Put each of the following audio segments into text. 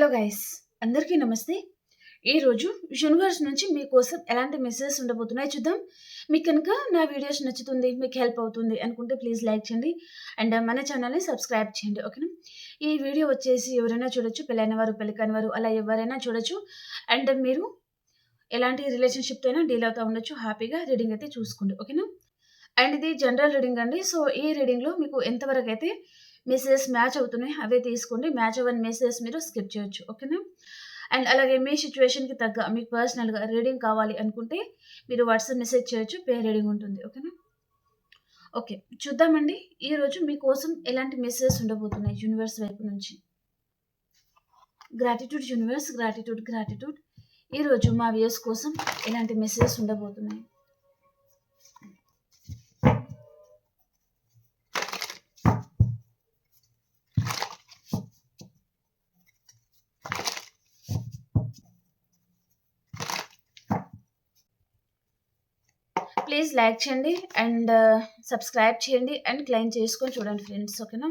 Hello guys, అందరికీ నమస్తే. ఈరోజు యూనివర్స్ నుంచి మీకోసం ఎలాంటి మెసేజెస్ ఉండబోతున్నాయో చూద్దాం. మీకు కనుక నా వీడియోస్ నచ్చుతుంది, మీకు హెల్ప్ అవుతుంది అనుకుంటే ప్లీజ్ లైక్ చేయండి అండ్ మన ఛానల్ని సబ్స్క్రైబ్ చేయండి. ఓకేనా? ఈ వీడియో వచ్చేసి ఎవరైనా చూడొచ్చు, పెళ్ళైన వారు, పెళ్లి కాని వారు, అలా ఎవరైనా చూడొచ్చు. అండ్ మీరు ఎలాంటి రిలేషన్షిప్తో అయినా డీల్ అవుతూ ఉండొచ్చు. హ్యాపీగా రీడింగ్ అయితే చూసుకోండి. ఓకేనా? అండ్ ఇది జనరల్ రీడింగ్ అండి. సో ఈ రీడింగ్లో మీకు ఎంతవరకు అయితే మెసేజెస్ మ్యాచ్ అవుతున్నాయి అవే తీసుకోండి. మ్యాచ్ అవ్వని మెసేజెస్ మీరు స్కిప్ చేయొచ్చు. ఓకేనా? అండ్ అలాగే మీ సిచ్యువేషన్కి తగ్గ మీకు పర్సనల్గా రీడింగ్ కావాలి అనుకుంటే మీరు వాట్సాప్ మెసేజ్ చేయొచ్చు. పే రీడింగ్ ఉంటుంది. ఓకేనా? ఓకే, చూద్దామండి ఈరోజు మీకోసం ఎలాంటి మెసేజెస్ ఉండబోతున్నాయి యూనివర్స్ వైపు నుంచి. Gratitude universe, gratitude gratitude. ఈరోజు మా వ్యూయర్స్ కోసం ఎలాంటి మెసేజెస్ ఉండబోతున్నాయి. ప్లీజ్ లైక్ చేయండి అండ్ సబ్స్క్రైబ్ చేయండి అండ్ క్లైమ్ చేసుకొని చూడండి ఫ్రెండ్స్. ఓకేనా?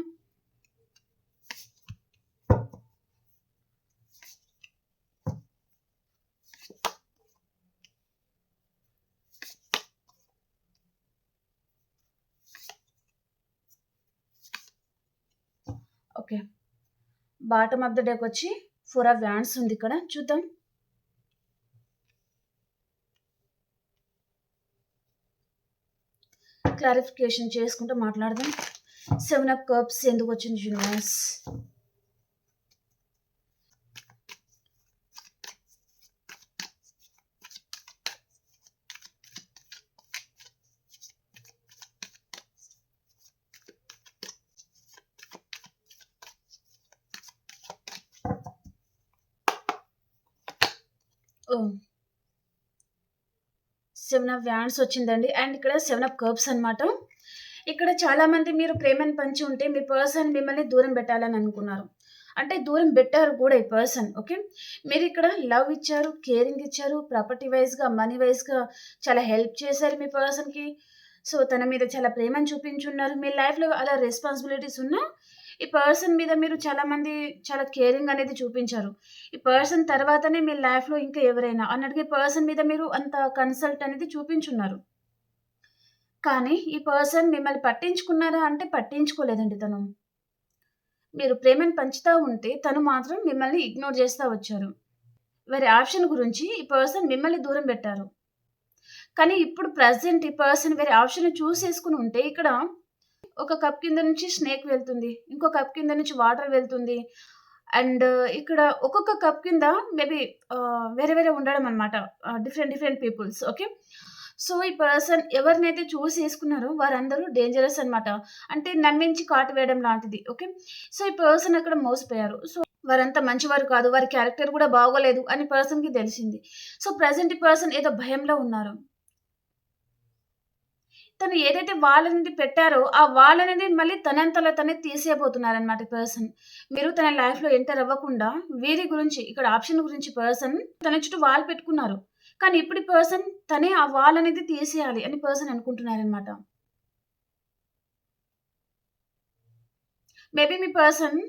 Okay, bottom of the deck వచ్చి 4 ఆఫ్ వ్యాండ్స్ ఉంది ఇక్కడ. చూద్దాం. క్లారిఫికేషన్ చేసుకుంటూ మాట్లాడదాం. 7 ఆఫ్ కప్స్ ఎందుకు వచ్చింది యూనివర్స్? ఓ, 7 ఆఫ్ వ్యాండ్స్ వచ్చిందండి. అండ్ ఇక్కడ 7 ఆఫ్ కప్స్ అనమాట. ఇక్కడ చాలా మంది మీరు ప్రేమను పంచి ఉంటే మీ పర్సన్ మిమ్మల్ని దూరం పెట్టాలని అనుకున్నారు. అంటే దూరం పెట్టారు కూడా ఈ పర్సన్. ఓకే, మీరు ఇక్కడ లవ్ ఇచ్చారు, కేరింగ్ ఇచ్చారు, ప్రాపర్టీ వైజ్గా, మనీ వైజ్గా చాలా హెల్ప్ చేశారు మీ పర్సన్కి. సో తన మీద చాలా ప్రేమను చూపించున్నారు. మీ లైఫ్లో అలా రెస్పాన్సిబిలిటీస్ ఉన్నా ఈ పర్సన్ మీద మీరు చాలా కేరింగ్ అనేది చూపించారు. ఈ పర్సన్ తర్వాతనే మీ లైఫ్లో ఇంకా ఎవరైనా అన్నట్టుగా ఈ పర్సన్ మీద మీరు అంత కన్సల్ట్ అనేది చూపించున్నారు. కానీ ఈ పర్సన్ మిమ్మల్ని పట్టించుకున్నారా అంటే పట్టించుకోలేదండి. మీరు ప్రేమను పంచుతూ ఉంటే తను మాత్రం మిమ్మల్ని ఇగ్నోర్ చేస్తూ వచ్చారు. వేరే ఆప్షన్ గురించి ఈ పర్సన్ మిమ్మల్ని దూరం పెట్టారు. కానీ ఇప్పుడు ప్రజెంట్ ఈ పర్సన్ వేరే ఆప్షన్ చూసేసుకుని ఉంటే ఇక్కడ ఒక కప్ కింద నుంచి స్నేక్ వెళ్తుంది, ఇంకో కప్ కింద నుంచి వాటర్ వెళ్తుంది. అండ్ ఇక్కడ ఒక్కొక్క కప్ కింద మేబీ వేరే వేరే ఉండడం అనమాట, డిఫరెంట్ పీపుల్స్. ఓకే, సో ఈ పర్సన్ ఎవరినైతే చూస్ చేసుకున్నారో వారందరూ డేంజరస్ అనమాట. అంటే నమ్మించి కాటు వేయడం లాంటిది. ఓకే, సో ఈ పర్సన్ అక్కడ మోసపోయారు. సో వారంతా మంచివారు కాదు, వారి క్యారెక్టర్ కూడా బాగోలేదు అని పర్సన్కి తెలిసింది. సో ప్రజెంట్ ఈ పర్సన్ ఏదో భయంలో ఉన్నారు. తను ఏదైతే వాల్ అనేది పెట్టారో ఆ వాల్ అనేది మళ్ళీ తనంతలో తనే తీసేయబోతున్నారనమాట పర్సన్. మీరు తన లైఫ్లో ఎంటర్ అవ్వకుండా వీరి గురించి ఇక్కడ ఆప్షన్ గురించి పర్సన్ తన చుట్టూ వాల్ పెట్టుకున్నారు. కానీ ఇప్పుడు పర్సన్ తనే ఆ వాల్ అనేది తీసేయాలి అని పర్సన్ అనుకుంటున్నారనమాట. మేబీ మీ పర్సన్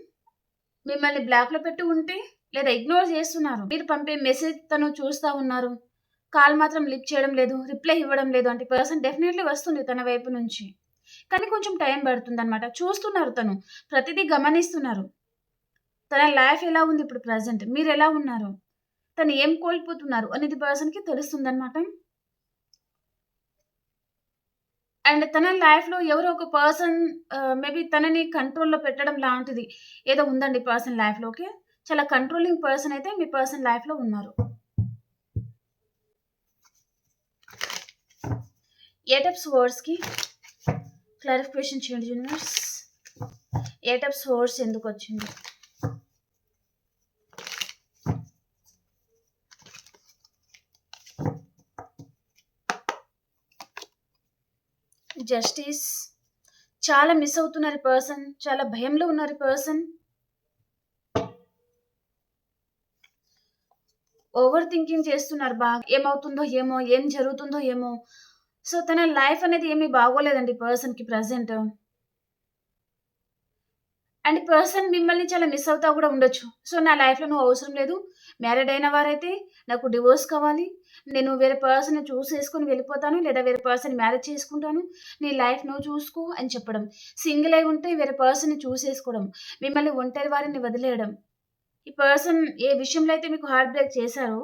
మిమ్మల్ని బ్లాక్లో పెట్టి ఉంటే లేదా ఇగ్నోర్ చేస్తున్నారు. మీరు పంపే మెసేజ్ తను చూస్తూ ఉన్నారు, కాల్ మాత్రం లిఫ్ట్ చేయడం లేదు, రిప్లై ఇవ్వడం లేదు. అంటే పర్సన్ డెఫినెట్లీ వస్తుంది తన వైపు నుంచి, కానీ కొంచెం టైం పడుతుంది అనమాట. చూస్తున్నారు, తను ప్రతిదీ గమనిస్తున్నారు. తన లైఫ్ ఎలా ఉంది ఇప్పుడు ప్రజెంట్, మీరు ఎలా ఉన్నారు, తను ఏం కోల్పోతున్నారు అనేది పర్సన్కి తెలుస్తుంది అనమాట. అండ్ తన లైఫ్లో ఎవరో ఒక పర్సన్ మేబీ తనని కంట్రోల్లో పెట్టడం లాంటిది ఏదో ఉందండి పర్సన్ లైఫ్లో. ఓకే, చాలా కంట్రోలింగ్ పర్సన్ అయితే మీ పర్సన్ లైఫ్లో ఉన్నారు. 8 ఆఫ్ స్వర్డ్స్కి క్లారిఫికేషన్ చేయండి యూనివర్స్. 8 ఆఫ్ స్వర్డ్స్ ఎందుకు వచ్చింది? జస్టిస్. చాలా మిస్ అవుతున్నారు పర్సన్, చాలా భయంలో ఉన్నారు పర్సన్. ఓవర్ థింకింగ్ చేస్తున్నారు బాగా. ఏమవుతుందో ఏమో, ఏం జరుగుతుందో ఏమో. సో తన లైఫ్ అనేది ఏమీ బాగోలేదండి పర్సన్కి ప్రజెంట్. అండ్ పర్సన్ మిమ్మల్ని చాలా మిస్ అవుతా గూడా ఉండొచ్చు. సో, నా లైఫ్‌లో నువ్వు అవసరం లేదు. మ్యారీడ్ అయిన వారైతే నాకు డివోర్స్ కావాలి. నేను వేరే పర్సన్‌ని చేసుకొని వెళ్ళిపోతాను. లేదా వేరే పర్సన్‌ని మ్యారేజ్ చేసుకుంటాను. నీ లైఫ్ నువ్వు చూసుకో అని చెప్పడం. సింగిల్ అయి ఉంటే వేరే పర్సన్‌ని చూసేసుకోవడం. మిమ్మల్ని ఒంటరి వారిని వదిలేయడం. ఈ పర్సన్ ఏ విషయంలో అయితే మీకు హార్ట్ బ్రేక్ చేశారో,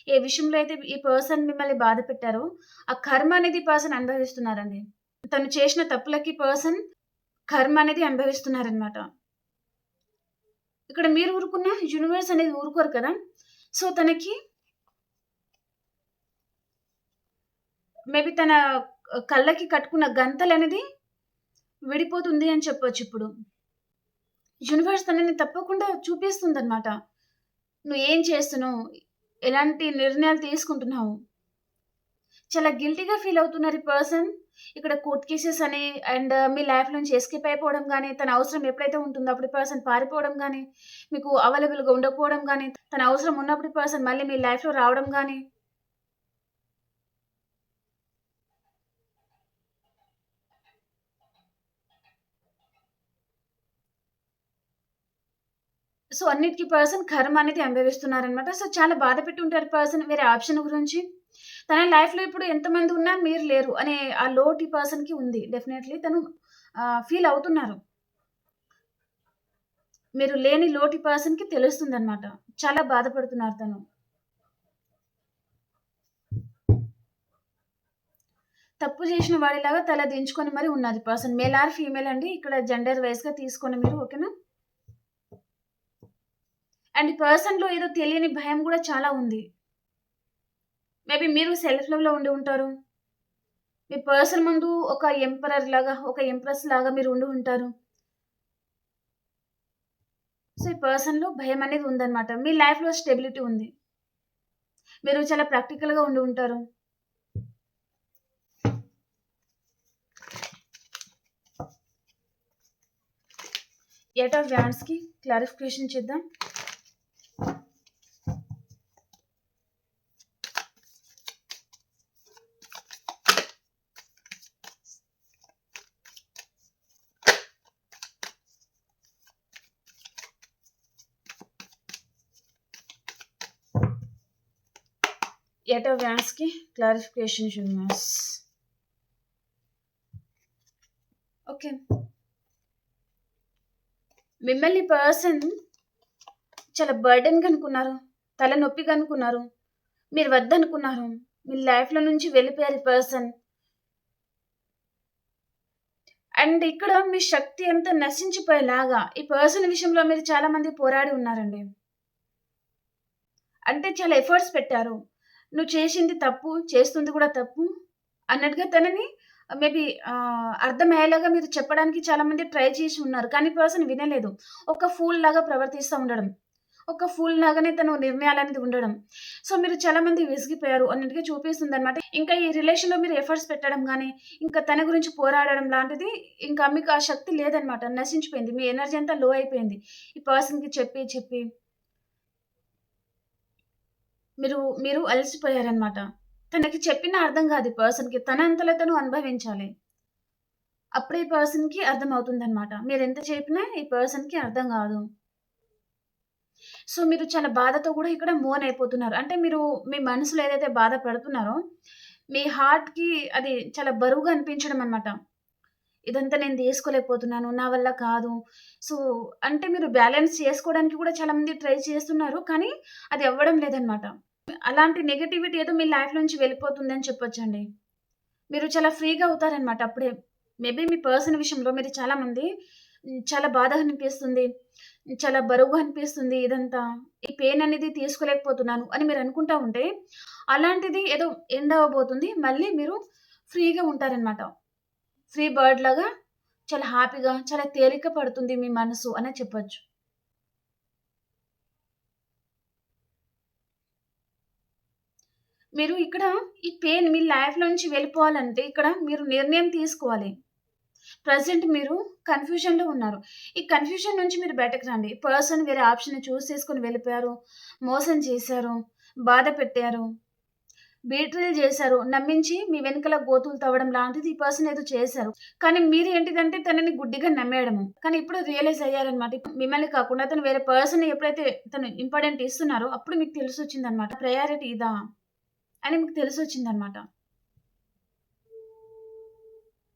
ఏ విషయంలో అయితే ఈ పర్సన్ మిమ్మల్ని బాధ పెట్టారో, ఆ కర్మ అనేది ఈ పర్సన్ అనుభవిస్తున్నారండి. తను చేసిన తప్పులకి పర్సన్ కర్మ అనేది అనుభవిస్తున్నారనమాట. ఇక్కడ మీరు ఊరుకున్న యూనివర్స్ అనేది ఊరుకోరు కదా! సో, తనకి మేబీ తన కళ్ళకి కట్టుకున్న గంతలనేది విడిపోతుంది అని చెప్పొచ్చిప్పుడు. యూనివర్స్ తనని తప్పకుండా చూపిస్తుందనమాట. నువ్వు ఏం చేస్తున్నావు? ఎలాంటి నిర్ణయాలు తీసుకుంటున్నావు? చాలా గిల్టీ‌గా ఫీల్ అవుతున్నారు ఈ పర్సన్. ఇక్కడ కోర్ట్ కేసెస్ అని అండ్ మీ లైఫ్ నుంచి ఎస్కేప్ అయిపోవడం గాని, తన అవసరం ఎప్పుడైతే ఉంటుందో అప్పుడు ఈ పర్సన్ పారిపోవడం గాని, మీకు అవైలబుల్‌గా ఉండకపోవడం గాని, తన అవసరం ఉన్నప్పుడు ఈ పర్సన్ మళ్ళీ మీ లైఫ్‌లో రావడం గాని. సో, అన్నిటికి పర్సన్ కర్మ అనేది అనుభవిస్తున్నారనమాట. సో, చాలా బాధ పెట్టి ఉంటారు పర్సన్ వేరే ఆప్షన్ గురించి. తన లైఫ్‌లో ఇప్పుడు ఎంతమంది ఉన్నా మీరు లేరు అనే ఆ లోటు ఈ పర్సన్‌కి ఉంది. డెఫినైట్‌లీ తను ఫీల్ అవుతున్నారు. మీరు లేని లోటు ఈ పర్సన్‌కి తెలుస్తుందనమాట. చాలా బాధపడుతున్నారు తను. తప్పు చేసిన వాడిలాగా తల దించుకొని మరి ఉన్నారు ఈ పర్సన్. మేల్ ఆర్ ఫీమేల్ అండి. ఇక్కడ జెండర్ వైస్‌గా తీసుకోండి మీరు. ఓకేనా? అండ్ ఈ పర్సన్‌లో ఏదో తెలియని భయం గూడా చాలా ఉంది. మేబీ మీరు సెల్ఫ్ లవ్‌లో ఉండి ఉంటారు. మీ పర్సన్ ముందు ఒక ఎంపరర్ లాగా, ఒక ఎంప్రెస్ లాగా మీరు ఉండి ఉంటారు. సో, ఈ పర్సన్‌లో భయం అనేది ఉందన్నమాట. మీ లైఫ్‌లో స్టెబిలిటీ ఉంది. మీరు చాలా ప్రాక్టికల్‌గా ఉండి ఉంటారు. 8 ఆఫ్ వ్యాండ్స్‌కి క్లారిఫికేషన్ చేద్దాం. ఎయిట్ ఆఫ్ వ్యాండ్స్‌కి క్లారిఫికేషన్ యూనివర్స్. ఓకే. మిమ్మల్ని పర్సన్ చాలా బర్డెన్‌గా అనుకున్నారు. తలనొప్పిగా అనుకున్నారు. మీరు వద్దనుకున్నారు. మీ లైఫ్‌లో నుంచి వెళ్ళిపోయారు ఈ పర్సన్. అండ్ ఇక్కడ మీ శక్తి అంతా నశించిపోయేలాగా ఈ పర్సన్ విషయంలో మీరు చాలా మంది పోరాడి ఉన్నారండి. అంటే చాలా ఎఫర్ట్స్ పెట్టారు. నువ్వు చేసింది తప్పు, చేస్తుంది కూడా తప్పు అన్నట్టుగా తనని మేబీ అర్థమయ్యేలాగా మీరు చెప్పడానికి చాలా మంది ట్రై చేసి ఉన్నారు. కానీ పర్సన్ వినలేదు. ఒక ఫూల్ లాగా ప్రవర్తిస్తా ఉండడం. ఒక ఫూల్ లాగానే తను నిర్ణయాలనేది ఉండడం. సో, మీరు చాలా మంది విసిగిపోయారు అన్నట్టుగా చూపిస్తుందనమాట. ఇంకా ఈ రిలేషన్‌లో మీరు ఎఫర్ట్స్ పెట్టడం గాని, ఇంకా తన గురించి పోరాడడం లాంటిది ఇంకా మీకు ఆ శక్తి లేదనమాట. నశించిపోయింది. మీ ఎనర్జీ అంతా లో అయిపోయింది. ఈ పర్సన్‌కి చెప్పి, చెప్పి మీరు మీరు అలసిపోయారనమాట. తనకి చెప్పినా అర్థం కాదు ఈ పర్సన్‌కి. తన అంతలో తను అనుభవించాలి. అప్పుడే ఈ పర్సన్‌కి అర్థమవుతుందనమాట. మీరెంత చెప్పినా ఈ పర్సన్‌కి అర్థం గాదు. సో, మీరు చాలా బాధతో గూడా ఇక్కడ మూవ్ ఆన్ అయిపోతున్నారు. అంటే మీరు మీ మనసులో ఏదైతే బాధ పడుతున్నారో, మీ హార్ట్‌కి అది చాలా బరువుగా అనిపించడం అనమాట. ఇదంతా నేను తీసుకోలేకపోతున్నాను. నా వల్ల కాదు. సో, అంటే మీరు బ్యాలెన్స్ చేసుకోవడానికి కూడా చాలా మంది ట్రై చేస్తున్నారు. కానీ అది అవ్వడం లేదనమాట. అలాంటి నెగటివిటీ ఏదో మీ లైఫ్ నుంచి వెళ్ళిపోతుందని చెప్పొచ్చండి. మీరు చాలా ఫ్రీగా అవుతారనమాట అప్పుడే. మేబీ మీ పర్సన్ విషయంలో మీరు చాలామంది చాలా బాధగా అనిపిస్తుంది. చాలా బరువుగా అనిపిస్తుంది ఇదంతా. ఈ పెయిన్ అనేది తీసుకోలేకపోతున్నాను అని మీరు అనుకుంటా ఉంటే, అలాంటిది ఏదో ఎండ్ అవ్వబోతుంది. మళ్ళీ మీరు ఫ్రీగా ఉంటారనమాట. ఫ్రీ బర్డ్ లాగా చాలా హ్యాపీగా, చాలా తేలిక పడుతుంది మీ మనసు అనే చెప్పొచ్చు. మీరు ఇక్కడ ఈ పెయిన్ మీ లైఫ్‌లో నుంచి వెళ్ళిపోవాలంటే ఇక్కడ మీరు నిర్ణయం తీసుకోవాలి. ప్రెజెంట్ మీరు కన్‌ఫ్యూజన్‌లో ఉన్నారు. ఈ కన్‌ఫ్యూజన్ నుంచి మీరు బయటకి రండి. పర్సన్ వేరే ఆప్షన్‌ని చేసుకొని వెళ్ళిపోయారు. మోసం చేశారు. బాధ పెట్టారు. బీట్రేల్ చేశారు. నమ్మించి మీ వెనకాల గోతులు తవ్వడం లాంటిది ఈ పర్సన్ ఏదో చేశారు. కానీ మీరు ఏంటిదంటే తనని గుడ్డిగా నమ్మేయడము. కానీ ఇప్పుడు రియలైజ్ అయ్యారనమాట. మిమ్మల్ని కాకుండా తను వేరే పర్సన్‌ని ఎప్పుడైతే తను ఇంపార్టెంట్ ఇస్తున్నారో అప్పుడు మీకు తెలిసొచ్చిందనమాట. ప్రయారిటీ ఇదా అని మీకు తెలిసొచ్చిందనమాట.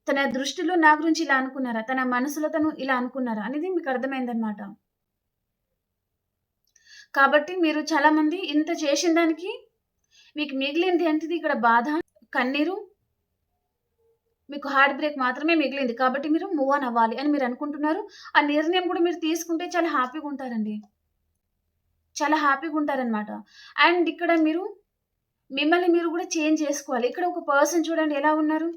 తన దృష్టిలో నా గురించి ఇలా అనుకున్నారా? తన మనసులో తను ఇలా అనుకున్నారా? అనేది మీకు అర్థమైందనమాట. కాబట్టి మీరు చాలామంది ఇంత చేసిన దానికి మీకు మిగిలింది ఏంటిది ఇక్కడ బాధ, కన్నీరు, మీకు హార్ట్ బ్రేక్ మాత్రమే మిగిలింది. కాబట్టి మీరు మూవ్ ఆన్ అవ్వాలి అని మీరు అనుకుంటున్నారు. ఆ నిర్ణయం కూడా మీరు తీసుకుంటే చాలా హ్యాపీగా ఉంటారండి. చాలా హ్యాపీగా ఉంటారనమాట. అండ్ ఇక్కడ మీరు మిమ్మల్ని మీరు కూడా చేంజ్ చేసుకోవాలి. ఇక్కడ ఒక పర్సన్ చూడండి ఎలా ఉన్నారు?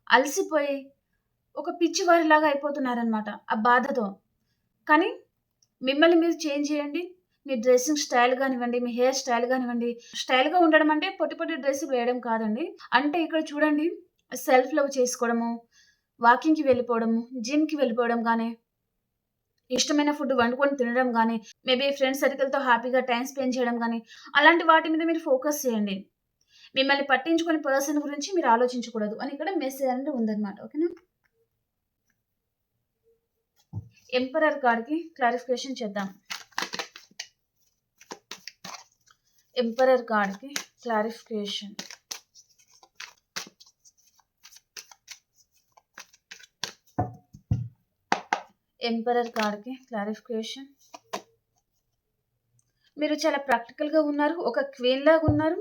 అలసిపోయి ఒక పిచ్చివారిలాగా అయిపోతున్నారనమాట ఆ బాధతో. కానీ మిమ్మల్ని మీరు చేంజ్ చేయండి. మీ డ్రెస్సింగ్ స్టైల్ గానివ్వండి, మీ హెయిర్ స్టైల్ గానివ్వండి. స్టైల్‌గా ఉండడం అంటే పొట్టి పొట్టి డ్రెస్సులు వేయడం కాదండి. అంటే ఇక్కడ చూడండి సెల్ఫ్ లవ్ చేసుకోవడము, వాకింగ్‌కి వెళ్ళిపోవడము, జిమ్‌కి వెళ్ళిపోవడం గానీ, ఇష్టమైన ఫుడ్ వండుకొని తినడం గానీ, మేబీ ఫ్రెండ్స్ సర్కిల్‌తో హ్యాపీగా టైమ్ స్పెండ్ చేయడం గానీ, అలాంటి వాటి మీద మీరు ఫోకస్ చేయండి. మిమ్మల్ని పట్టించుకునే పర్సన్ గురించి మీరు ఆలోచించకూడదు అని ఇక్కడ మెసేజ్ అనేది ఉందన్నమాట. ఓకేనా? ఎంపరర్ కార్డ్‌కి క్లారిఫికేషన్ చేద్దాం. ఎంపరర్ కార్డ్‌కి క్లారిఫికేషన్. ఎంపరర్ కార్డ్‌కి క్లారిఫికేషన్. మీరు చాలా ప్రాక్టికల్‌గా ఉన్నారు. ఒక క్వీన్ లాగా ఉన్నారు.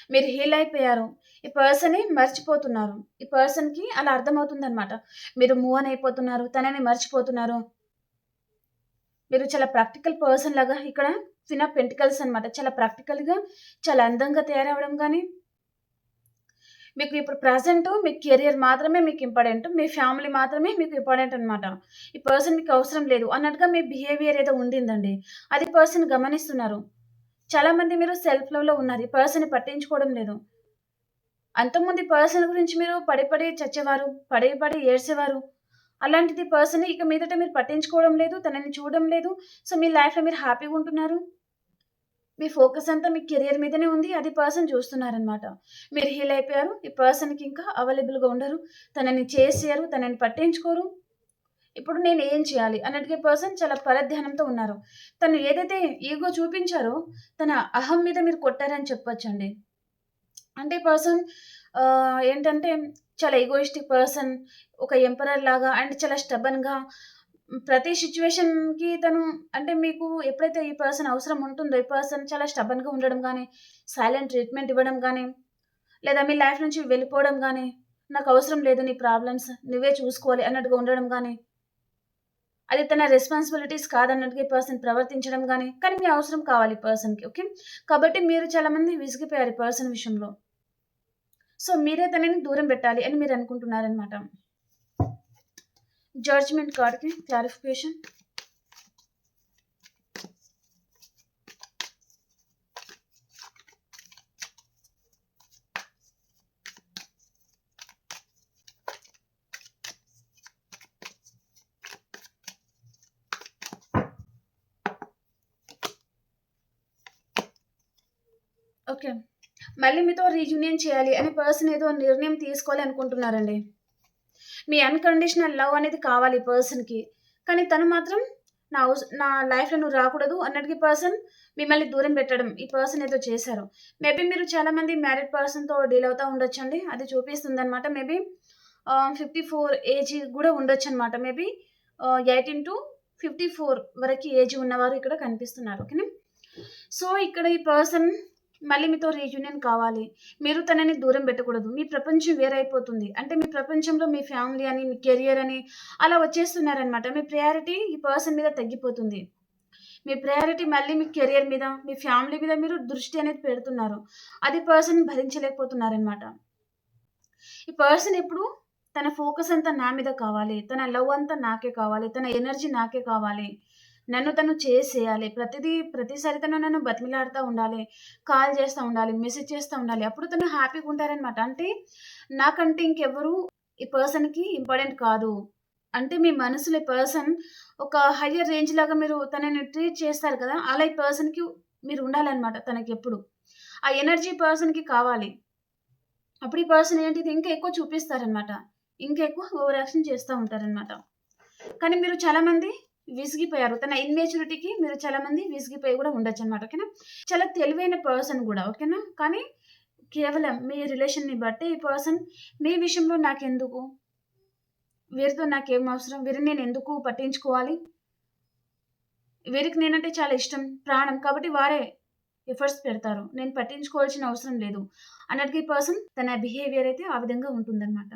మీరు హీల్ అయిపోయారు. ఈ పర్సన్‌ని మర్చిపోతున్నారు. ఈ పర్సన్‌కి అలా అర్థమవుతుందన్నమాట. మీరు మూవ్ ఆన్ అయిపోతున్నారు. తనని మర్చిపోతున్నారు. మీరు చాలా ప్రాక్టికల్ పర్సన్ లాగా ఇక్కడ క్వీన్ ఆఫ్ పెంటికల్స్ అన్నమాట. చాలా ప్రాక్టికల్‌గా, చాలా అందంగా తయారవ్వడం గానీ, మీకు ఇప్పుడు ప్రెజెంట్ మీ కెరియర్ మాత్రమే మీకు ఇంపార్టెంట్. మీ ఫ్యామిలీ మాత్రమే మీకు ఇంపార్టెంట్ అన్నమాట. ఈ పర్సన్ మీకు అవసరం లేదు అన్నట్టుగా మీ బిహేవియర్ ఏదో ఉండిందండి. అది పర్సన్ గమనిస్తున్నారు. చాలామంది మీరు సెల్ఫ్ లవ్‌లో ఉన్నారు. ఈ పర్సన్‌ని పట్టించుకోవడం లేదు. అంతకుముందు ఈ పర్సన్ గురించి మీరు పడి పడి చచ్చేవారు. పడి పడి ఏడ్చేవారు. అలాంటిది పర్సన్‌ని ఇక మీదట మీరు పట్టించుకోవడం లేదు. తనని చూడడం లేదు. సో, మీ లైఫ్‌లో మీరు హ్యాపీగా ఉంటున్నారు. మీ ఫోకస్ అంతా మీ కెరియర్ మీదనే ఉంది. అది పర్సన్ చూస్తున్నారనమాట. మీరు హీల్ అయిపోయారు. ఈ పర్సన్‌కి ఇంకా అవైలబుల్‌గా ఉండరు. తనని చేసేయరు. తనని పట్టించుకోరు. ఇప్పుడు నేను ఏం చేయాలి అన్నట్టుగా పర్సన్ చాలా పరధ్యానంతో ఉన్నారు. తను ఏదైతే ఈగో చూపించారో తన అహం మీద మీరు కొట్టారని చెప్పొచ్చండి. అంటే పర్సన్ ఏంటంటే చాలా ఎగోయిస్టిక్ పర్సన్. ఒక ఎంపరర్ లాగా అండ్ చాలా స్టబర్న్‌గా ప్రతి సిట్యుయేషన్‌కి తను అంటే మీకు ఎప్పుడైతే ఈ పర్సన్ అవసరం ఉంటుందో, ఈ పర్సన్ చాలా స్టబర్న్‌గా ఉండడం గానీ, సైలెంట్ ట్రీట్‌మెంట్ ఇవ్వడం గానీ, లేదా మీ లైఫ్ నుంచి వెళ్ళిపోవడం గానీ, నాకవసరం లేదు నీ ప్రాబ్లమ్స్ నువ్వే చూసుకోవాలి అన్నట్టుగా ఉండడం గానీ, అది తన రెస్పాన్సిబిలిటీస్ కాదన్నట్టుగా ఈ పర్సన్ ప్రవర్తించడం గానీ, కానీ మీ అవసరం కావాలి ఈ పర్సన్‌కి. ఓకే. కాబట్టి మీరు చాలా మంది విసిగిపోయారు ఈ పర్సన్ విషయంలో. సో, మీరే తనని దూరం పెట్టాలి అని మీరనుకుంటున్నారనమాట. జడ్జ్‌మెంట్ కార్డ్‌కి క్లారిఫికేషన్. ఓకే. మళ్ళీ మీతో రీయూనియన్ చేయాలి అని పర్సన్ ఏదో నిర్ణయం తీసుకోవాలి అనుకుంటున్నారండి. మీ అన్‌కండిషనల్ లవ్ అనేది కావాలి ఈ పర్సన్‌కి. కానీ తను మాత్రం నా లైఫ్‌లో నువ్వు రాకూడదు అన్నట్టుగా ఈ పర్సన్ మిమ్మల్ని దూరం పెట్టడం ఈ పర్సన్ ఏదో చేశారు. మేబీ మీరు చాలామంది మ్యారీడ్ పర్సన్‌తో డీల్ అవుతా ఉండొచ్చండి. అది చూపిస్తుందనమాట. మేబీ 54 ఏజ్ గూడా ఉండొచ్చనమాట. మేబీ 18-54 వరకి ఏజ్ ఉన్నవారు ఇక్కడ కనిపిస్తున్నారు. ఓకేనా? సో, ఇక్కడ ఈ పర్సన్ మళ్ళీ మీతో రీయూనియన్ కావాలి. మీరు తనని దూరం పెట్టకూడదు. మీ ప్రపంచం వేరైపోతుంది. అంటే మీ ప్రపంచంలో మీ ఫ్యామిలీ అని, మీ కెరియర్ అని అలా వచ్చేస్తున్నారనమాట. మీ ప్రయారిటీ ఈ పర్సన్ మీద తగ్గిపోతుంది. మీ ప్రయారిటీ మళ్ళీ మీ కెరియర్ మీద, మీ ఫ్యామిలీ మీద మీరు దృష్టి అనేది పెడుతున్నారు. అది పర్సన్ భరించలేకపోతున్నారనమాట. ఈ పర్సన్ ఎప్పుడు తన ఫోకస్ అంతా నా మీద కావాలి. తన లవ్ అంతా నాకే కావాలి. తన ఎనర్జీ నాకే కావాలి. నన్ను తను చేసేయాలి. ప్రతిసారి తను నన్ను బతిమిలాడుతా ఉండాలి. కాల్ చేస్తా ఉండాలి. మెసేజ్ చేస్తా ఉండాలి. అప్పుడు తను హ్యాపీగా ఉంటారనమాట. అంటే నాకంటే ఇంకెవ్వరు ఈ పర్సన్‌కి ఇంపార్టెంట్ కాదు. అంటే మీ మనసులో ఈ పర్సన్ ఒక హయ్యర్ రేంజ్ లాగా మీరు తనని ట్రీట్ చేస్తారు కదా! అలా ఈ పర్సన్‌కి మీరు ఉండాలన్నమాట తనకెప్పుడు. ఆ ఎనర్జీ పర్సన్‌కి కావాలి. అప్పుడు ఈ పర్సన్ ఏంటిది ఇంకా ఎక్కువ చూపిస్తారనమాట. ఇంకా ఎక్కువ ఓవర్ యాక్షన్ చేస్తా ఉంటారనమాట. కానీ మీరు చాలామంది విసిగిపోయారు. తన ఇమ్మెచ్యూరిటీకి మీరు చాలామంది విసిగిపోయి గూడా ఉండొచ్చనమాట. ఓకేనా? చాలా తెలివైన పర్సన్ గూడా. ఓకేనా? కానీ కేవలం మీ రిలేషన్‌ని బట్టి ఈ పర్సన్ మీ విషయంలో నాకెందుకు? వీరితో నాకేం అవసరం? వీరిని నేనెందుకు పట్టించుకోవాలి? వీరికి నేనంటే చాలా ఇష్టం, ప్రాణం. కాబట్టి వారే ఎఫర్ట్స్ పెడతారు. నేను పట్టించుకోవాల్సిన అవసరం లేదు అన్నట్టుగా ఈ పర్సన్ తన బిహేవియర్ అయితే ఆ విధంగా ఉంటుందన్నమాట.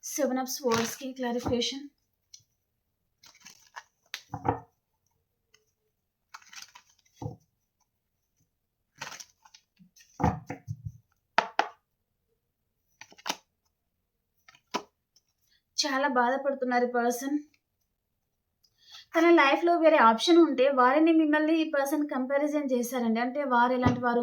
7 ఆఫ్ స్వర్డ్స్‌కి క్లారిఫికేషన్. చాలా బాధపడుతున్నారు ఈ పర్సన్. తన లైఫ్‌లో వేరే ఆప్షన్ ఉంటే వారిని మిమ్మల్ని ఈ పర్సన్ కంపారిజన్ చేశారండి. అంటే వారు ఎలాంటి వారు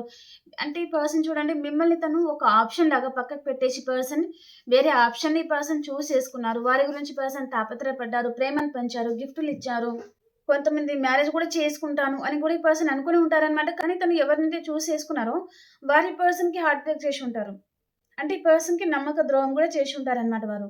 అంటే ఈ పర్సన్ చూడండి మిమ్మల్ని తను ఒక ఆప్షన్ లాగా పక్కకు పెట్టేసి పర్సన్ వేరే ఆప్షన్‌ని ఈ పర్సన్ చూజ్ చేసుకున్నారు. వారి గురించి పర్సన్ తాపత్రయపడ్డారు, ప్రేమను పంచారు, గిఫ్టులిచ్చారు. కొంతమంది మ్యారేజ్ కూడా చేసుకుంటాను అని కూడా ఈ పర్సన్ అనుకుని ఉంటారనమాట. కానీ తను ఎవరినైతే చూజ్ చేసుకున్నారో వారు ఈ పర్సన్‌కి హార్ట్ బ్రేక్ చేసి ఉంటారు. అంటే ఈ పర్సన్‌కి నమ్మక ద్రోహం కూడా చేసి ఉంటారనమాట వారు.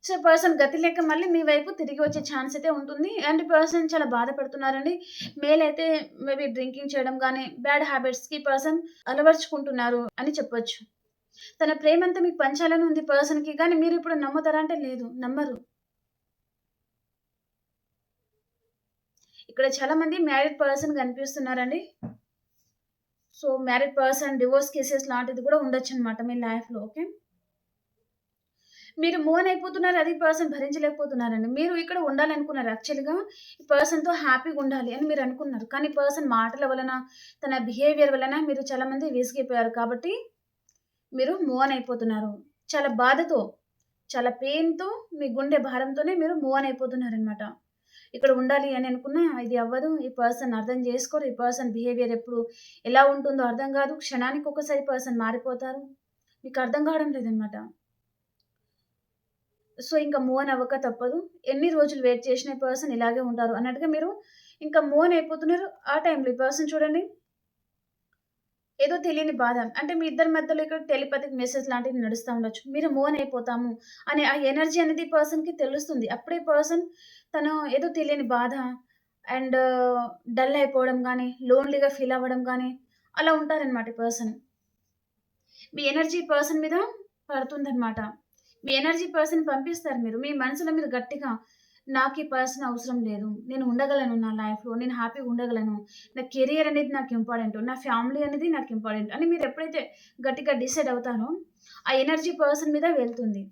సో, పర్సన్ గతి లేక మళ్ళీ మీ వైపు తిరిగి వచ్చే ఛాన్స్ అయితే ఉంటుంది. అండ్ పర్సన్ చాలా బాధపడుతున్నారండి. మేల్ అయితే మేబీ డ్రింకింగ్ చేయడం గానీ, బ్యాడ్ హ్యాబిట్స్‌కి పర్సన్ అలవరుచుకుంటున్నారు అని చెప్పొచ్చు. తన ప్రేమంతా మీకు పంచాలని ఉంది పర్సన్‌కి. కానీ మీరిప్పుడు నమ్ముతారా అంటే లేదు. నమ్మరు. ఇక్కడ చాలా మంది మ్యారీడ్ పర్సన్ కనిపిస్తున్నారండి. So, married person divorce cases లాంటిది కూడా ఉండొచ్చనమాట మీ లైఫ్‌లో. ఓకే. మీరు మూవ్ ఆన్ అయిపోతున్నారు. అది పర్సన్ భరించలేకపోతున్నారండి. మీరు ఇక్కడ ఉండాలనుకున్నారు యాక్చువల్‌గా ఈ పర్సన్‌తో హ్యాపీగుండాలి అని మీరనుకున్నారు. కానీ పర్సన్ మాటల వలన, తన బిహేవియర్ వలన మీరు చాలా మంది విసిగిపోయారు. కాబట్టి మీరు మూవ్ ఆన్ అయిపోతున్నారు. చాలా బాధతో, చాలా పెయిన్‌తో, మీ గుండె భారంతోనే మీరు మూవ్ ఆన్ అయిపోతున్నారనమాట. ఇక్కడ ఉండాలి అని అనుకున్నా ఇది అవ్వదు. ఈ పర్సన్ అర్థం చేసుకోరు. ఈ పర్సన్ బిహేవియర్ ఎప్పుడు ఎలా ఉంటుందో అర్థం కాదు. క్షణానికి ఒక్కసారి పర్సన్ మారిపోతారు. మీకు అర్థం కావడం లేదనమాట. సో, ఇంక మూవ్ ఆన్ అవ్వక తప్పదు. ఎన్ని రోజులు వెయిట్ చేసిన ఈ పర్సన్ ఇలాగే ఉంటారు అన్నట్టుగా మీరు ఇంకా మూవ్ ఆన్ అయిపోతున్నారు. ఆ టైంలో ఈ పర్సన్ చూడండి ఏదో తెలియని బాధ. అంటే మీ ఇద్దరి మధ్యలో ఇక్కడ టెలిపతిక్ మెసేజ్ లాంటివి నడుస్తా ఉండొచ్చు. మీరు మూవ్ ఆన్ అయిపోతాము అనే ఆ ఎనర్జీ అనేది పర్సన్‌కి తెలుస్తుంది. అప్పుడే పర్సన్ తను ఏదో తెలియని బాధ అండ్ డల్ అయిపోవడం గానీ, లోన్‌లీగా ఫీల్ అవ్వడం గానీ అలా ఉంటారనమాట ఈ పర్సన్. మీ ఎనర్జీ పర్సన్ మీద పడుతుందనమాట. మీ ఎనర్జీ పర్సన్ పంపిస్తారు మీరు. మీ మనసులో మీరు గట్టిగా నాకు ఈ పర్సన్ అవసరం లేదు. నేను ఉండగలను నా లైఫ్‌లో. నేను హ్యాపీగా ఉండగలను. నా కెరియర్ అనేది నాకు ఇంపార్టెంట్. నా ఫ్యామిలీ అనేది నాకు ఇంపార్టెంట్ అని మీరు ఎప్పుడైతే గట్టిగా డిసైడ్ అవుతారో, ఆ ఎనర్జీ పర్సన్ మీద వెళ్తుంది.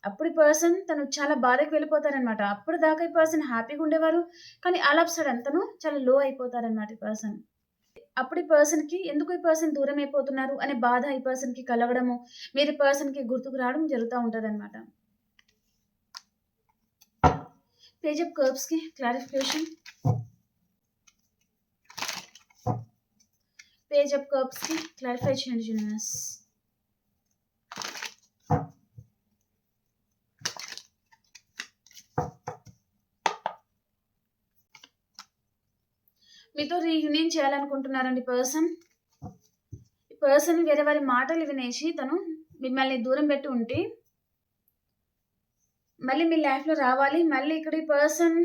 అప్పుడు ఈ పర్సన్ తను చాలా బాధకి వెళ్ళిపోతారనమాట. అప్పటిదాకా ఈ పర్సన్ హ్యాపీగా ఉండేవారు. కానీ ఆల్ ఆఫ్ సడెన్ తను చాలా లో అయిపోతారనమాట ఈ పర్సన్. అప్పుడు ఈ పర్సన్‌కి ఎందుకు ఈ పర్సన్ దూరమైపోతున్నారు అనే బాధ ఈ పర్సన్‌కి కలగడము, మీరు ఈ పర్సన్‌కి గుర్తుకు రావడం జరుగుతా ఉంటదనమాట. పేజ్ ఆఫ్ కప్స్‌కి క్లారిఫికేషన్. పేజ్ ఆఫ్ కప్స్‌కి క్లారిఫై చేయండి యూనివర్స్. మీతో రీయూనియన్ చేయాలనుకుంటున్నారండి పర్సన్. ఈ పర్సన్ వేరే వారి మాటలు వినేసి తను మిమ్మల్ని దూరం పెట్టి ఉంటే మళ్ళీ మీ లైఫ్‌లో రావాలి. మళ్ళీ ఇక్కడ ఈ పర్సన్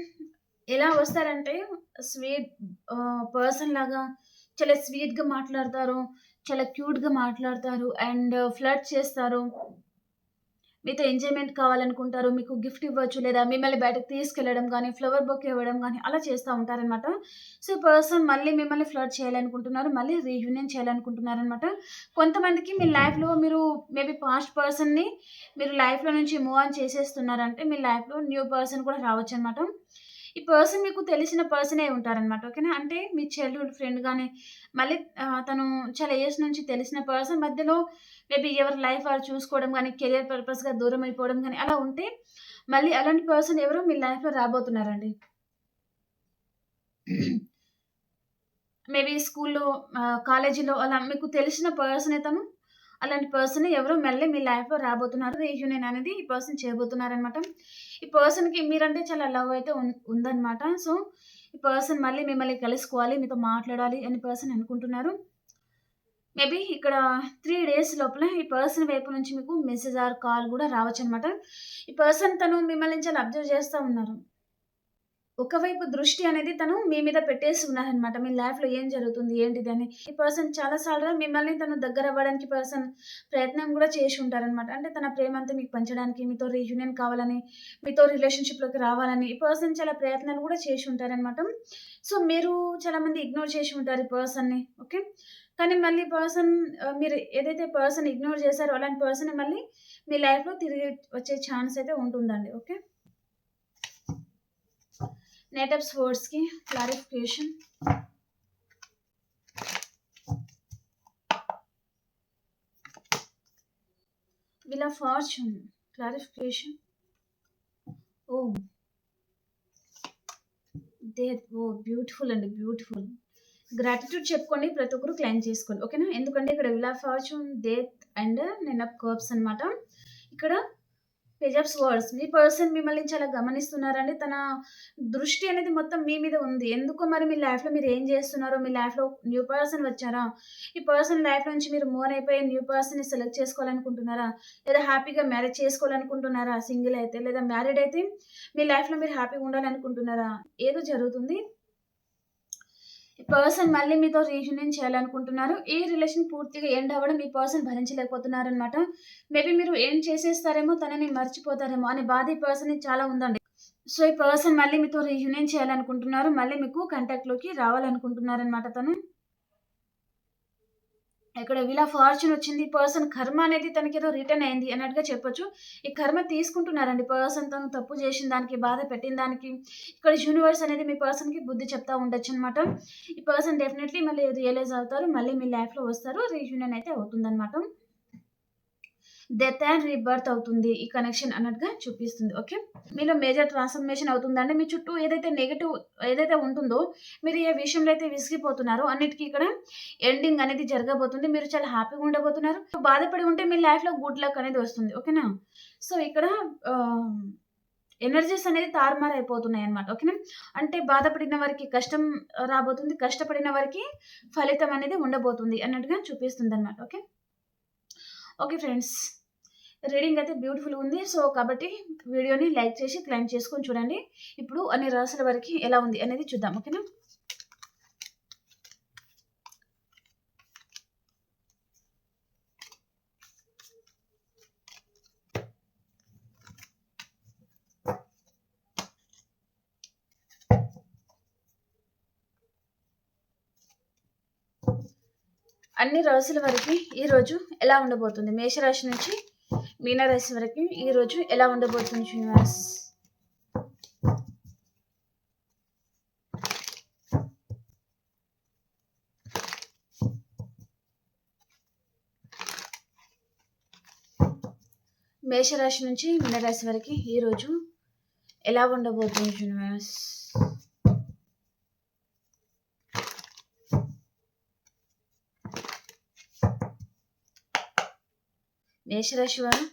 ఎలా వస్తారంటే స్వీట్ పర్సన్ లాగా చాలా స్వీట్‌గా మాట్లాడతారు. చాలా క్యూట్‌గా మాట్లాడతారు. అండ్ ఫ్లర్ట్ చేస్తారు. మీతో ఎంజాయ్‌మెంట్ కావాలనుకుంటారు. మీకు గిఫ్ట్ ఇవ్వచ్చు లేదా మిమ్మల్ని బయటకి తీసుకెళ్లడం గానీ, ఫ్లవర్ బొకే ఇవ్వడం గానీ అలా చేస్తా ఉంటారనమాట. సో, పర్సన్ మళ్ళీ మిమ్మల్ని ఫ్లర్ట్ చేయాలనుకుంటున్నారు. మళ్ళీ రీయూనియన్ చేయాలనుకుంటున్నారనమాట. కొంతమందికి మీ లైఫ్‌లో మీరు మేబీ పాస్ట్ పర్సన్‌ని మీరు లైఫ్‌లో నుంచి మూవ్ ఆన్ చేసేస్తున్నారంటే మీ లైఫ్‌లో న్యూ పర్సన్ కూడా రావచ్చనమాట. ఈ పర్సన్ మీకు తెలిసిన పర్సనే ఉంటారనమాట. ఓకేనా? అంటే మీ చైల్డ్‌హుడ్ ఫ్రెండ్ గాని, మళ్ళీ తను చాలా ఇయర్స్ నుంచి తెలిసిన పర్సన్ మధ్యలో మేబీ ఎవరి లైఫ్ వారు చూసుకోవడం గాని, కెరియర్ పర్పస్‌గా దూరం అయిపోవడం గాని అలా ఉంటే, మళ్ళీ అలాంటి పర్సన్ ఎవరో మీ లైఫ్‌లో రాబోతున్నారండి. మేబీ స్కూల్‌లో కాలేజీలో అలా మీకు తెలిసిన పర్సనే తను. అలాంటి పర్సన్ ఎవరో మళ్ళీ మీ లైఫ్‌లో రాబోతున్నారు. రీయూనియన్ అనేది ఈ పర్సన్ చేయబోతున్నారనమాట. ఈ పర్సన్‌కి మీరంటే చాలా లవ్ అయితే ఉందనమాట. సో, ఈ పర్సన్ మళ్ళీ మిమ్మల్ని కలుసుకోవాలి, మీతో మాట్లాడాలి అని పర్సన్ అనుకుంటున్నారు. మేబీ ఇక్కడ 3 డేస్ లోపల ఈ పర్సన్ వైపు నుంచి మీకు మెసేజ్ ఆర్ కాల్ గూడా రావచ్చనమాట. ఈ పర్సన్ తను మిమ్మల్ని చాలా అబ్జర్వ్ చేస్తా ఉన్నారు. ఒకవైపు దృష్టి అనేది తను మీ మీద పెట్టేసి ఉన్నారనమాట. మీ లైఫ్‌లో ఏం జరుగుతుంది? ఏంటిదని. ఈ పర్సన్ చాలా సార్లు మిమ్మల్ని తను దగ్గరవ్వడానికి ప్రయత్నం గూడా చేసి ఉంటారనమాట. అంటే తన ప్రేమంతా మీకు పంచడానికి, మీతో రీయూనియన్ కావాలని, మీతో రిలేషన్‌షిప్‌లోకి రావాలని ఈ పర్సన్ చాలా ప్రయత్నాలు గూడా చేసి ఉంటారనమాట. సో, మీరు చాలా మంది ఇగ్నోర్ చేసి ఉంటారు ఈ పర్సన్‌ని. ఓకే. కానీ మళ్ళీ మీరు ఏదైతే పర్సన్ ఇగ్నోర్ చేశారో అలాంటి పర్సన్ మళ్ళీ మీ లైఫ్‌లో తిరిగి వచ్చే ఛాన్స్ అయితే ఉంటుందండి. ఓకే. నైట్ ఆఫ్ స్వర్డ్స్‌కి clarification. Wheel of fortune clarification. Oh! Death. Oh! Beautiful అండి. బ్యూటిఫుల్. గ్రాటిట్యూడ్ చెప్పుకోండి. ప్రతి ఒక్కరు క్లెయిమ్ చేసుకోండి. ఓకేనా? ఎందుకంటే ఇక్కడ wheel of fortune, death and 9 of cups అనమాట. ఇక్కడ పేజ్ ఆఫ్ స్వర్డ్స్. మీ పర్సన్ మిమ్మల్ని చాలా గమనిస్తున్నారండి. తన దృష్టి అనేది మొత్తం మీ మీద ఉంది. ఎందుకో మరి మీ లైఫ్‌లో మీరు ఏం చేస్తున్నారో, మీ లైఫ్‌లో న్యూ పర్సన్ వచ్చారా? ఈ పర్సన్ లైఫ్ నుంచి మీరు మూవ్ ఆన్ అయిపోయి న్యూ పర్సన్‌ని సెలెక్ట్ చేసుకోవాలనుకుంటున్నారా? లేదా హ్యాపీగా మ్యారేజ్ చేసుకోవాలనుకుంటున్నారా? సింగిల్ అయితే లేదా మ్యారీడ్ అయితే మీ లైఫ్‌లో మీరు హ్యాపీగా ఉండాలనుకుంటున్నారా? ఏదో జరుగుతుంది. ఈ పర్సన్ మళ్ళీ మీతో రీయూనియన్ చేయాలనుకుంటున్నారు. ఈ రిలేషన్ పూర్తిగా ఎండ్ అవ్వడం ఈ పర్సన్ భరించలేకపోతున్నారనమాట. మేబీ మీరు ఏం చేసేస్తారేమో, తనని మర్చిపోతారేమో అనే బాధ ఈ పర్సన్‌కి చాలా ఉందండి. సో, ఈ పర్సన్ మళ్ళీ మీతో రీయూనియన్ చేయాలనుకుంటున్నారు. మళ్ళీ మీకు కాంటాక్ట్‌లోకి రావాలనుకుంటున్నారనమాట తను. ఇక్కడ వీల్ ఆఫ్ ఫార్చ్యూన్ వచ్చింది. పర్సన్ కర్మ అనేది తనకేదో రిటర్న్ అయింది అన్నట్టుగా చెప్పొచ్చు. ఈ కర్మ తీసుకుంటున్నారండి పర్సన్ తను తప్పు చేసిన దానికి, బాధ పెట్టిన దానికి. ఇక్కడ యూనివర్స్ అనేది మీ పర్సన్‌కి బుద్ధి చెప్తా ఉండొచ్చనమాట. ఈ పర్సన్ డెఫినైట్‌లీ మళ్ళీ రియలైజ్ అవుతారు. మళ్ళీ మీ లైఫ్‌లో వస్తారు. రీయూనియన్ అయితే అవుతుందనమాట. డెత్ అండ్ రీబర్త్ అవుతుంది ఈ కనెక్షన్ అన్నట్టుగా చూపిస్తుంది. ఓకే. మీలో మేజర్ ట్రాన్స్‌ఫర్మేషన్ అవుతుందండి. మీ చుట్టూ ఏదైతే నెగెటివ్ ఏదైతే ఉంటుందో, మీరు ఏ విషయంలో అయితే విసిగిపోతున్నారో అన్నిటికి ఇక్కడ ఎండింగ్ అనేది జరగబోతుంది. మీరు చాలా హ్యాపీగా ఉండబోతున్నారు. బాధపడి ఉంటే మీ లైఫ్‌లో గుడ్ లక్ అనేది వస్తుంది. ఓకేనా? సో, ఇక్కడ ఎనర్జీస్ అనేది తారుమారైపోతున్నాయన్నమాట. ఓకేనా? అంటే బాధపడిన వారికి కష్టం రాబోతుంది. కష్టపడిన వారికి ఫలితం అనేది ఉండబోతుంది అన్నట్టుగా చూపిస్తుందన్నమాట. ఓకే. Okay friends. రీడింగ్ అయితే బ్యూటిఫుల్‌గా ఉంది. సో, కాబట్టి వీడియోని లైక్ చేసి క్లైమ్ చేసుకొని చూడండి. ఇప్పుడు అన్ని రాసుల వరకి ఎలా ఉంది అనేది చూద్దాం. ఓకేనా? అన్ని రాసుల వరకి ఈరోజు ఎలా ఉండబోతుంది? మేషరాశి నుంచి మీనరాశి వరకి ఈరోజు ఎలా ఉండబోతుంది యూనివర్స్? మేషరాశి నుంచి మీనరాశి వరకి ఈరోజు ఎలా ఉండబోతుంది యూనివర్స్? మేషరాశి వారు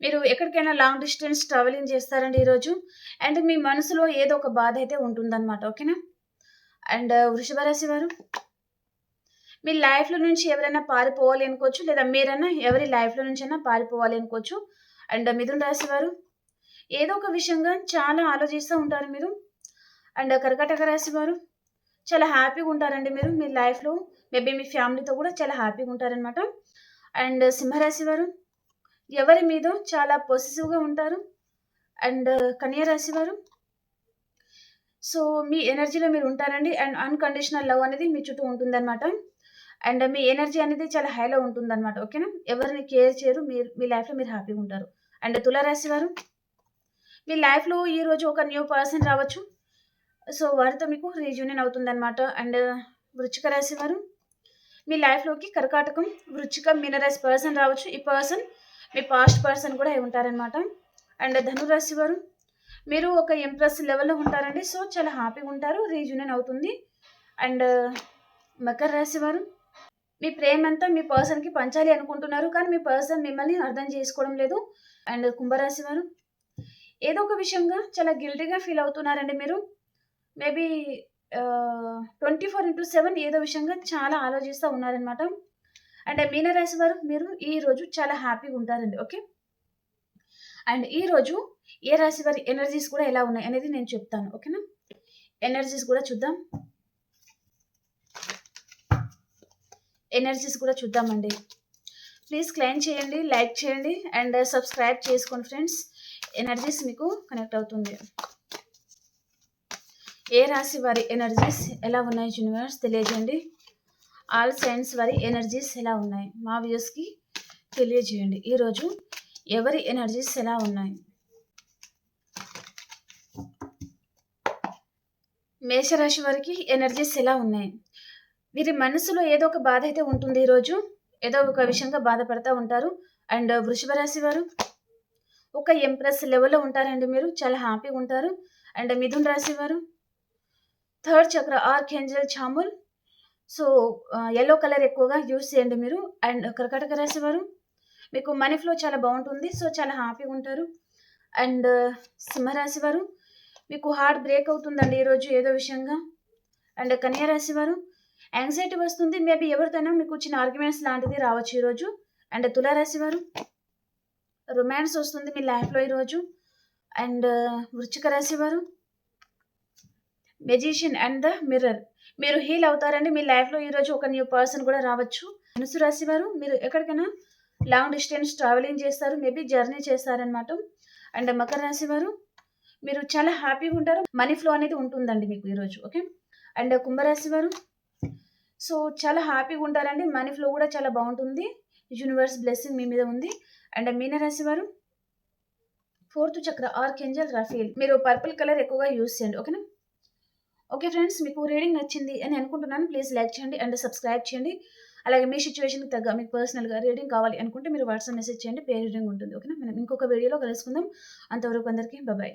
మీరు ఎక్కడికైనా లాంగ్ డిస్టెన్స్ ట్రావెలింగ్ చేస్తారండి ఈరోజు. అండ్ మీ మనసులో ఏదో ఒక బాధ అయితే ఉంటుందన్నమాట. ఓకేనా? అండ్ వృషభ రాశి వారు మీ లైఫ్‌లో నుంచి ఎవరైనా పారిపోవాలి అనుకోవచ్చు. లేదా మీరైనా ఎవరి లైఫ్‌లో నుంచైనా పారిపోవాలి అనుకోవచ్చు. అండ్ మిథున రాశి వారు ఏదో ఒక విషయంగా చాలా ఆలోచిస్తూ ఉంటారు మీరు. అండ్ కర్కాటక రాశి వారు చాలా హ్యాపీగా ఉంటారండి మీరు. మీ లైఫ్‌లో మేబీ మీ ఫ్యామిలీతో కూడా చాలా హ్యాపీగా ఉంటారనమాట. అండ్ సింహరాశి వారు ఎవరి మీద చాలా పొసెసివ్‌గా ఉంటారు. అండ్ కన్యా రాశి వారు సో, మీ ఎనర్జీలో మీరు ఉంటారండి. అండ్ అన్‌కండిషనల్ లవ్ అనేది మీ చుట్టూ ఉంటుందన్నమాట. అండ్ మీ ఎనర్జీ అనేది చాలా హైలో ఉంటుందన్నమాట. ఓకేనా? ఎవరిని కేర్ చేయరు. మీ లైఫ్‌లో మీరు హ్యాపీగా ఉంటారు. అండ్ తులారాశి వారు మీ లైఫ్‌లో ఈరోజు ఒక న్యూ పర్సన్ రావచ్చు. సో, వారితో మీకు రీయూనియన్ అవుతుందన్నమాట. అండ్ వృశ్చిక రాశి వారు మీ లైఫ్‌లోకి కర్కాటకం, వృశ్చికం, మీనరాశి పర్సన్ రావచ్చు. ఈ పర్సన్ మీ పాస్ట్ పర్సన్ కూడా అయి ఉంటారనమాట. అండ్ ధనురాశి వారు మీరు ఒక ఇంప్రెస్ లెవెల్‌లో ఉంటారండి. సో, చాలా హ్యాపీగా ఉంటారు. రీయూనియన్ అవుతుంది. అండ్ మకర రాశి వారు మీ ప్రేమంతా మీ పర్సన్‌కి పంచాలి అనుకుంటున్నారు. కానీ మీ పర్సన్ మిమ్మల్ని అర్థం చేసుకోవడం లేదు. అండ్ కుంభరాశి వారు ఏదో ఒక విషయంగా చాలా గిల్టీ‌గా ఫీల్ అవుతున్నారండి మీరు. మేబీ 24/7 ఏదో విషయంగా చాలా ఆలోచిస్తా ఉన్నారనమాట. అండ్ మీనరాశి వారు మీరు ఈరోజు చాలా హ్యాపీగా ఉంటారండి. ఓకే. అండ్ ఈరోజు ఏ రాశి వారి ఎనర్జీస్ కూడా ఎలా ఉన్నాయి అనేది నేను చెప్తాను. ఓకేనా? ఎనర్జీస్ కూడా చూద్దాం. ఎనర్జీస్ కూడా చూద్దామండి. ప్లీజ్ క్లైమ్ చేయండి, లైక్ చేయండి అండ్ సబ్స్క్రైబ్ చేసుకోండి ఫ్రెండ్స్. ఎనర్జీస్ మీకు కనెక్ట్ అవుతుంది. ఏ రాశి వారి ఎనర్జీస్ ఎలా ఉన్నాయి యూనివర్స్ తెలియజేయండి. ఆల్ సైన్స్ వారి ఎనర్జీస్ ఎలా ఉన్నాయి మా వ్యూస్కి తెలియజేయండి. ఈరోజు ఎవరి ఎనర్జీస్ ఎలా ఉన్నాయి? మేషరాశి వారికి ఎనర్జీస్ ఎలా ఉన్నాయి? వీరి మనసులో ఏదో ఒక బాధ అయితే ఉంటుంది. ఈరోజు ఏదో ఒక విషయంగా బాధపడతా ఉంటారు. అండ్ వృషభ రాశి వారు ఒక ఎంప్రెస్ లెవెల్లో ఉంటారండి. మీరు చాలా హ్యాపీగా ఉంటారు. అండ్ మిథున్ రాశి వారు థర్డ్ చక్ర ఆర్కేంజల్ చాముల్. సో యెల్లో కలర్ ఎక్కువగా యూస్ చేయండి మీరు. అండ్ కర్కాటక రాశి వారు మీకు మనీ ఫ్లో చాలా బాగుంటుంది. సో చాలా హ్యాపీగా ఉంటారు. అండ్ సింహరాశి వారు మీకు హార్ట్ బ్రేక్ అవుతుందండి ఈరోజు ఏదో విషయంగా. అండ్ కన్యా రాశి వారు యాంగ్జైటీ వస్తుంది. మేబీ ఎవరితోనైనా మీకు చిన్న ఆర్గ్యుమెంట్స్ లాంటిది రావచ్చు ఈరోజు. అండ్ తులారాశి వారు రొమాన్స్ వస్తుంది మీ లైఫ్లో ఈరోజు. అండ్ వృశ్చిక రాశి వారు మెజిషియన్ అండ్ ద మిర్రర్. మీరు హీల్ అవుతారండి మీ లైఫ్లో ఈరోజు. ఒక న్యూ పర్సన్ కూడా రావచ్చు. ధనుసు రాశి వారు మీరు ఎక్కడికైనా లాంగ్ డిస్టెన్స్ ట్రావెలింగ్ చేస్తారు. మేబీ జర్నీ చేస్తారనమాట. అండ్ మకర రాశి వారు మీరు చాలా హ్యాపీగా ఉంటారు. మనీ ఫ్లో అనేది ఉంటుందండి మీకు ఈరోజు. ఓకే. అండ్ కుంభరాశి వారు సో చాలా హ్యాపీగా ఉంటారండి. మనీ ఫ్లో కూడా చాలా బాగుంటుంది. యూనివర్స్ బ్లెస్సింగ్ మీ మీద ఉంది. అండ్ మీనరాశి వారు ఫోర్త్ చక్ర ఆర్కేంజల్ రఫీల్. మీరు పర్పుల్ కలర్ ఎక్కువగా యూస్ చేయండి. ఓకేనా? ఓకే ఫ్రెండ్స్, మీకు రీడింగ్ నచ్చింది అని అనుకుంటున్నాను. ప్లీజ్ లైక్ చేయండి అండ్ సబ్స్క్రైబ్ చేయండి. అలాగే మీ సిచ్యువేషన్కి తగ్గ మీకు పర్సనల్గా రీడింగ్ కావాలి అనుకుంటే మీరు వాట్సాప్ మెసేజ్ చేయండి. పే రీడింగ్ ఉంటుంది. ఓకేనా? మనం ఇంకొక వీడియోలో కలుసుకుందాం. అంతవరకు అందరికీ బాయ్.